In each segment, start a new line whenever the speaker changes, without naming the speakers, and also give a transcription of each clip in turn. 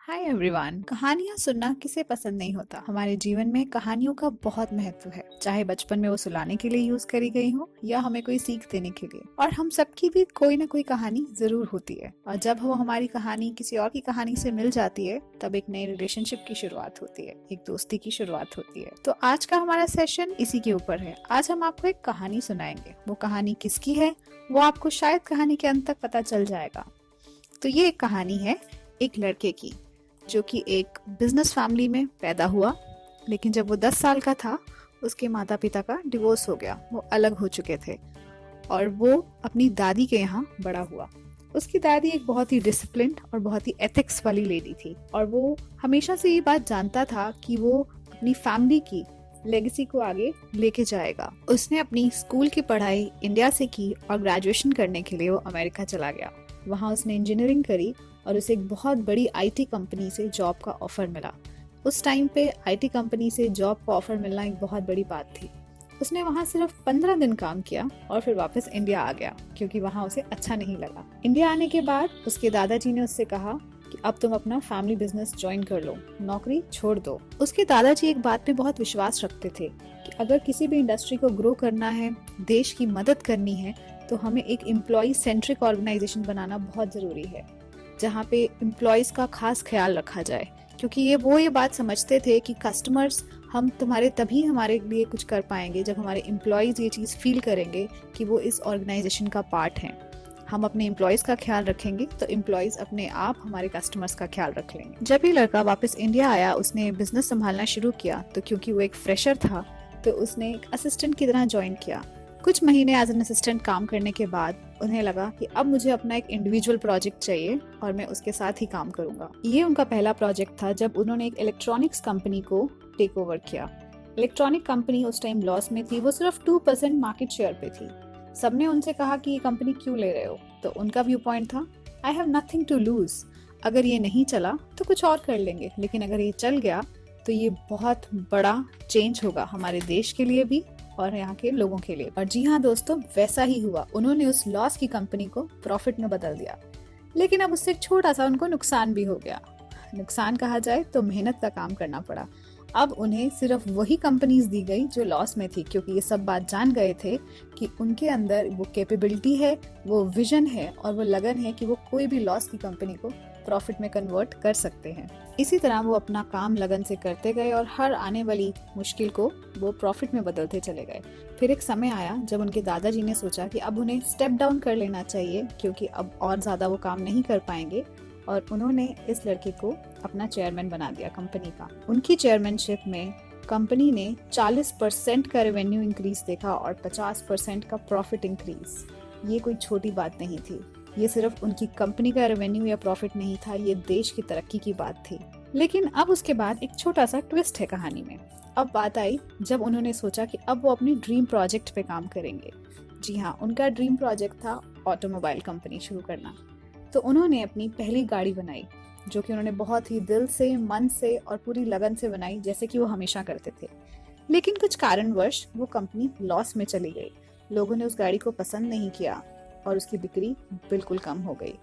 Hi everyone. कहानियां सुनना किसे पसंद नहीं होता। हमारे जीवन में कहानियों का बहुत महत्व है, चाहे बचपन में वो सुलाने के लिए यूज करी गई हो या हमें कोई सीख देने के लिए। और हम सबकी भी कोई ना कोई कहानी जरूर होती है, और जब वो हमारी कहानी किसी और की कहानी से मिल जाती है तब एक नई रिलेशनशिप की शुरुआत होती है, एक दोस्ती की शुरुआत होती है। तो आज का हमारा सेशन इसी के ऊपर है। आज हम आपको एक कहानी सुनाएंगे। वो कहानी किसकी है वो आपको शायद कहानी के अंत तक पता चल जाएगा। तो ये एक कहानी है एक लड़के की, जो कि एक बिजनेस फैमिली में पैदा हुआ, लेकिन जब वो 10 साल का था उसके माता पिता का डिवोर्स हो गया। वो अलग हो चुके थे और वो अपनी दादी के यहाँ बड़ा हुआ। उसकी दादी एक बहुत ही डिसिप्लिन्ड और बहुत ही एथिक्स वाली लेडी थी, और वो हमेशा से ये बात जानता था कि वो अपनी फैमिली की लेगेसी को आगे लेके जाएगा। उसने अपनी स्कूल की पढ़ाई इंडिया से की और ग्रेजुएशन करने के लिए वो अमेरिका चला गया। वहाँ उसने इंजीनियरिंग करी और उसे एक बहुत बड़ी आईटी कंपनी से जॉब का ऑफर मिला। उस टाइम पे आईटी कंपनी से जॉब का ऑफर मिलना एक बहुत बड़ी बात थी। उसने वहाँ सिर्फ 15 दिन काम किया और फिर वापस इंडिया आ गया, क्योंकि वहाँ उसे अच्छा नहीं लगा। इंडिया आने के बाद उसके दादाजी ने उससे कहा कि अब तुम अपना फैमिली बिजनेस ज्वाइन कर लो, नौकरी छोड़ दो। उसके दादाजी एक बात पे बहुत विश्वास रखते थे कि अगर किसी भी इंडस्ट्री को ग्रो करना है, देश की मदद करनी है, तो हमें एक एम्प्लॉय सेंट्रिक ऑर्गेनाइजेशन बनाना बहुत जरूरी है, जहाँ पे एम्प्लॉयज का खास ख्याल रखा जाए। क्योंकि ये बात समझते थे कि कस्टमर्स हम तुम्हारे तभी हमारे लिए कुछ कर पाएंगे जब हमारे एम्प्लॉयज ये चीज़ फील करेंगे कि वो इस ऑर्गेनाइजेशन का पार्ट हैं। हम अपने एम्प्लॉयज का ख्याल रखेंगे तो एम्प्लॉयज अपने आप हमारे कस्टमर्स का ख्याल रख लेंगे। जब ये लड़का वापस इंडिया आया, उसने बिजनेस संभालना शुरू किया। तो क्योंकि वो एक फ्रेशर था तो उसने एक असिस्टेंट की तरह ज्वाइन किया। कुछ महीने एज एन असिस्टेंट काम करने के बाद उन्हें लगा कि अब मुझे अपना एक इंडिविजुअल प्रोजेक्ट चाहिए और मैं उसके साथ ही काम करूंगा। ये उनका पहला प्रोजेक्ट था जब उन्होंने एक इलेक्ट्रॉनिक्स कंपनी को टेक ओवर किया। इलेक्ट्रॉनिक कंपनी उस टाइम लॉस में थी, वो सिर्फ 2% मार्केट शेयर पे थी। सबने उनसे कहा कि ये कंपनी क्यों ले रहे हो, तो उनका व्यू पॉइंट था I have nothing to lose. अगर ये नहीं चला तो कुछ और कर लेंगे, लेकिन अगर ये चल गया तो ये बहुत बड़ा चेंज होगा हमारे देश के लिए भी और यहाँ के लोगों के लिए। और जी हाँ दोस्तों, वैसा ही हुआ। उन्होंने उस लॉस की कंपनी को प्रॉफिट में बदल दिया, लेकिन अब उससे एक छोटा सा उनको नुकसान भी हो गया। नुकसान कहा जाए तो मेहनत का काम करना पड़ा। अब उन्हें सिर्फ वही कंपनीज दी गई जो लॉस में थी, क्योंकि ये सब बात जान गए थे कि उनके अंदर वो कैपेबिलिटी है, वो विजन है और वो लगन है कि वो कोई भी लॉस की कंपनी को प्रॉफिट में कन्वर्ट कर सकते हैं। इसी तरह वो अपना काम लगन से करते गए और हर आने वाली मुश्किल को वो प्रॉफिट में बदलते चले गए। फिर एक समय आया जब उनके दादाजी ने सोचा कि अब उन्हें स्टेप डाउन कर लेना चाहिए, क्योंकि अब और ज्यादा वो काम नहीं कर पाएंगे, और उन्होंने इस लड़के को अपना चेयरमैन बना दिया कंपनी का। उनकी चेयरमैनशिप में कंपनी ने 40% का रेवेन्यू इंक्रीज देखा और 50% का प्रॉफिट इंक्रीज। ये कोई छोटी बात नहीं थी। ये सिर्फ उनकी कंपनी का रेवेन्यू या प्रॉफिट नहीं था, ये देश की तरक्की की बात थी। लेकिन अब उसके बाद एक छोटा सा ट्विस्ट है कहानी में। अब बात आई जब उन्होंने सोचा कि अब वो अपनी ड्रीम प्रोजेक्ट पे काम करेंगे। जी हाँ, उनका ड्रीम प्रोजेक्ट था ऑटोमोबाइल कंपनी शुरू करना। तो उन्होंने अपनी पहली गाड़ी बनाई, जो कि उन्होंने बहुत ही दिल से, मन से और पूरी लगन से बनाई, जैसे कि वो हमेशा करते थे। लेकिन कुछ कारणवश वो कंपनी लॉस में चली गई। लोगों ने उस गाड़ी को पसंद नहीं किया और उसकी बिक्री बिल्कुल कम हो गई।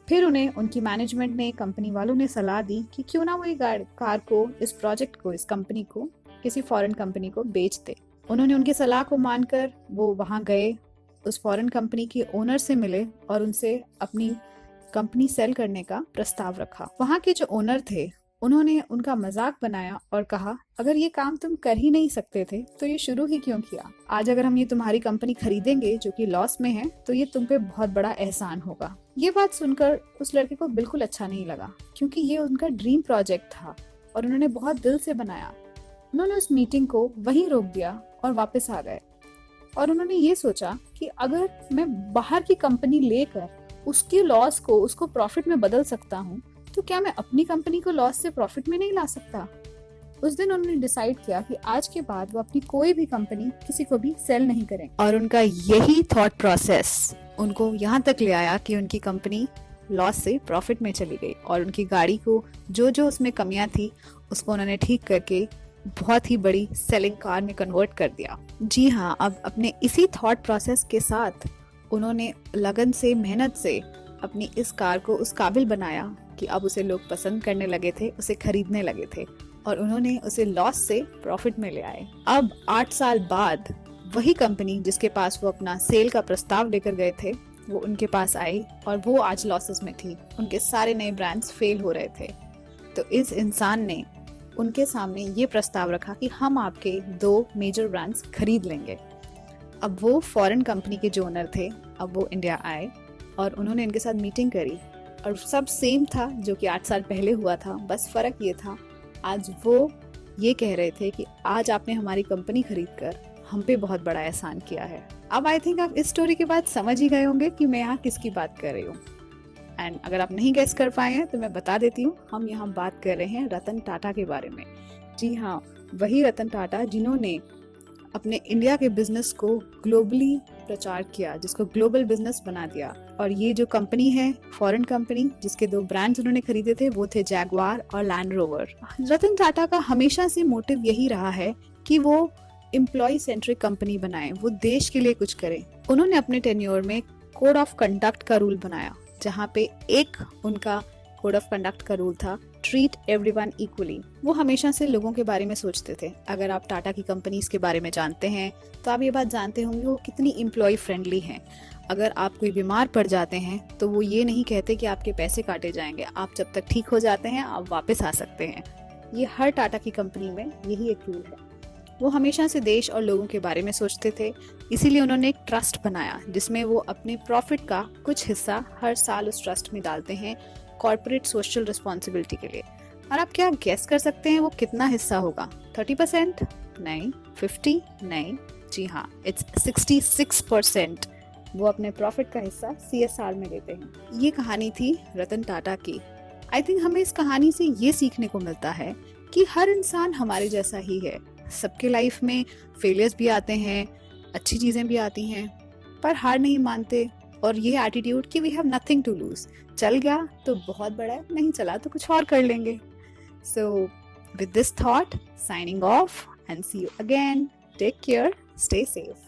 फिर उन्हें उनकी मैनेजमेंट ने, कंपनी वालों ने सलाह दी कि क्यों ना वो ये कार को, इस प्रोजेक्ट को, इस कंपनी को किसी फॉरेन कंपनी को बेच दे। उन्होंने उनकी सलाह को मानकर वो वहां गए, उस फॉरेन कंपनी के ओनर से मिले और उनसे अपनी कंपनी सेल करने का प्रस्ताव रखा। वहां के जो ओनर थे उन्होंने उनका मजाक बनाया और कहा, अगर ये काम तुम कर ही नहीं सकते थे तो ये शुरू ही क्यों किया। आज अगर हम ये तुम्हारी कंपनी खरीदेंगे जो कि लॉस में है, तो ये तुम पे बहुत बड़ा एहसान होगा। ये बात सुनकर उस लड़के को बिल्कुल अच्छा नहीं लगा, क्योंकि ये उनका ड्रीम प्रोजेक्ट था और उन्होंने बहुत दिल से बनाया। उन्होंने उस मीटिंग को वहीं रोक दिया और वापस आ गए। और उन्होंने ये सोचा कि अगर मैं बाहर की कंपनी लेकर उसके लॉस को, उसको प्रॉफिट में बदल सकता हूँ, तो क्या मैं अपनी कंपनी को लॉस से प्रॉफिट में नहीं ला सकता। उस दिन उन्होंने डिसाइड किया कि आज के बाद वो अपनी कोई भी कंपनी किसी को भी सेल नहीं करेंगे। और उनका यही थॉट प्रोसेस उनको यहाँ तक ले आया कि उनकी कंपनी लॉस से प्रॉफिट में चली गई और उनकी गाड़ी को जो जो उसमें कमियां थी उसको उन्होंने ठीक करके बहुत ही बड़ी सेलिंग कार में कन्वर्ट कर दिया। जी हाँ, अब अपने इसी थॉट प्रोसेस के साथ उन्होंने लगन से, मेहनत से अपनी इस कार को उस काबिल बनाया कि अब उसे लोग पसंद करने लगे थे, उसे खरीदने लगे थे और उन्होंने उसे लॉस से प्रॉफिट में ले आए। अब 8 साल बाद वही कंपनी जिसके पास वो अपना सेल का प्रस्ताव लेकर गए थे, वो उनके पास आई और वो आज लॉसेस में थी। उनके सारे नए ब्रांड्स फेल हो रहे थे। तो इस इंसान ने उनके सामने ये प्रस्ताव रखा कि हम आपके 2 मेजर ब्रांड्स खरीद लेंगे। अब वो फॉरेन कंपनी के जो ओनर थे, अब वो इंडिया आए और उन्होंने इनके साथ मीटिंग करी और सब सेम था जो कि 8 साल पहले हुआ था। बस फर्क ये था, आज वो ये कह रहे थे कि आज आपने हमारी कंपनी खरीद कर हम पे बहुत बड़ा एहसान किया है। अब आई थिंक आप इस स्टोरी के बाद समझ ही गए होंगे कि मैं यहाँ किसकी बात कर रही हूँ। एंड अगर आप नहीं गेस कर पाए हैं तो मैं बता देती हूँ, हम यहाँ बात कर रहे हैं रतन टाटा के बारे में। जी हाँ, वही रतन टाटा जिन्होंने अपने इंडिया के बिजनेस को ग्लोबली प्रचार किया, जिसको ग्लोबल बिजनेस बना दिया। और ये जो कंपनी है, फॉरेन कंपनी, जिसके 2 ब्रांड्स उन्होंने खरीदे थे, वो थे जैगवार और लैंड रोवर। रतन टाटा का हमेशा से मोटिव यही रहा है कि वो एम्प्लॉय सेंट्रिक कंपनी बनाए, वो देश के लिए कुछ करें। उन्होंने अपने टेन्योर में कोड ऑफ कंडक्ट का रूल बनाया, जहाँ पे एक उनका कोड ऑफ कंडक्ट का रूल था, ट्रीट एवरीवन इक्वली। वो हमेशा से लोगों के बारे में सोचते थे। अगर आप टाटा की कंपनीज के बारे में जानते हैं तो आप ये बात जानते होंगे वो कितनी एम्प्लॉय फ्रेंडली हैं। अगर आप कोई बीमार पड़ जाते हैं तो वो ये नहीं कहते कि आपके पैसे काटे जाएंगे, आप जब तक ठीक हो जाते हैं आप वापस आ सकते हैं। ये हर टाटा की कंपनी में यही एक रूल है। वो हमेशा से देश और लोगों के बारे में सोचते थे, इसीलिए उन्होंने एक ट्रस्ट बनाया जिसमें वो अपने प्रॉफिट का कुछ हिस्सा हर साल उस ट्रस्ट में डालते हैं कॉर्पोरेट सोशल रिस्पॉन्सिबिलिटी के लिए। और आप क्या गेस कर सकते हैं वो कितना हिस्सा होगा? 30%? नहीं। 50? नहीं। जी हाँ, इट्स 66%। वो अपने प्रॉफिट का हिस्सा CSR में देते हैं। ये कहानी थी रतन टाटा की। आई थिंक हमें इस कहानी से ये सीखने को मिलता है कि हर इंसान हमारे जैसा ही है। सबके लाइफ में फेलियर्स भी आते हैं, अच्छी चीजें भी आती हैं, पर हार नहीं मानते। और ये एटीट्यूड कि we have nothing to lose, चल गया तो बहुत बड़ा है, नहीं चला तो कुछ और कर लेंगे। So with this thought, signing off and see you again. Take care, stay safe.